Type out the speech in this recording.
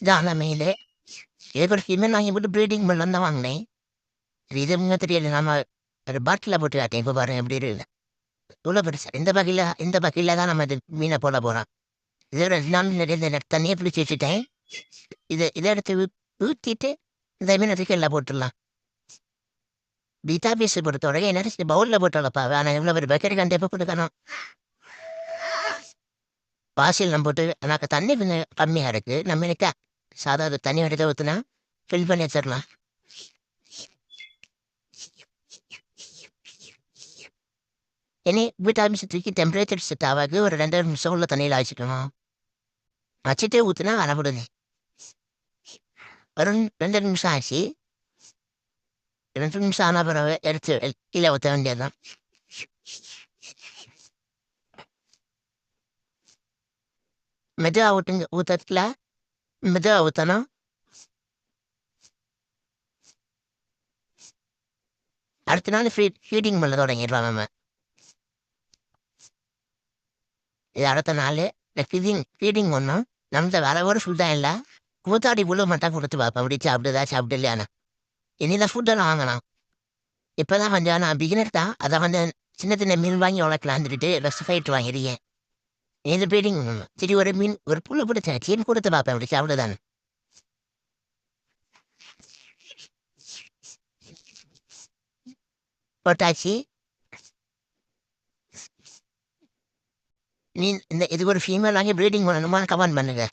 இதான் மெயிலு. இதுக்கு ஒரு ஃபீமேல் வாங்கி போட்டு ப்ரீடிங் பண்ணலாம் தான் வாங்கினேன். இது இன்னும் தெரியல. நம்ம ஒரு பாட்டிலில் போட்டு காட்டேன். இப்போ பாருங்க எப்படி இருக்குது. இவ்வளோ பெருசு. இந்த பக்கியில் தான் நம்ம இது மீனை போட போகிறோம். இதோட 2 நாள் நிறைய இந்த தண்ணியை பிடிச்சி வச்சுட்டேன். இதை எடுத்து ஊற்றிட்டு இந்த மீனை தூக்கி எல்லாம் போட்டுடலாம். பீட்டா பீஸ் பொறுத்தவரை என்ன பவுலில் போட்டு வளர்ப்பா. ஆனால் இவ்வளோ ஒரு பக்கெட் கண்டிப்பாக கொடுக்கணும். பாசில் நம்ம போட்டு எனக்கு தண்ணி கொஞ்சம் கம்மியாக இருக்குது. நம்ம இருக்கா சாதா தண்ணி எடுத்து ஊற்றுனா ஃபில் பண்ணி வச்சிடலாம். இனி விட்டாமின்ஸ் தூக்கி டெம்பரேச்சர் செட் ஆகாது ஒரு 2 நிமிஷம் உள்ள தண்ணியில் வச்சுக்கணும். வச்சுட்டே ஊற்றுனா வரப்படுது. ஒரு 2 நிமிஷம் ஆச்சு. 2 நிமிஷம் ஆன பிறகு எடுத்து கீழே ஊற்ற வேண்டியதுதான். மெதுவாக ஊற்றுங்க. ஊற்றத்துல மெதுவாக ஊற்றணும். அடுத்த நாள் ஃபீடிங் பண்ண தொடங்கிடலாம் நம்ம. இது அடுத்த நாள் இந்த ஃபீடிங் ஒன்றும் நம்மகிட்ட வேற ஒரு ஃபுட்டாக இல்லை. கூத்தாடி புழு மட்டும் கொடுத்து பார்ப்பேன். அப்படி சாப்பிடுதா சாப்பிடலையானா. இனிதான் ஃபுட்டெல்லாம் வாங்கலாம். இப்போ தான் கொஞ்சம் நான் பிகினர் தான். அதை வந்து சின்ன சின்ன மீன் வாங்கி வளர்க்கலான்னுட்டு ரெஸ்ட் வாங்கிருக்கேன். இது ஃபீடிங் சரி ஒரு மீன் ஒரு புழு பிடிச்சேன். சீன் கொடுத்து பார்ப்பேன். அப்படி சாப்பிடுதானே. போட்டாச்சு. நீ இதுக்கு ஒரு ஃபீமேல் வாங்கி ப்ரீடிங் பண்ணணுமான்னு கமெண்ட் பண்ணுங்க.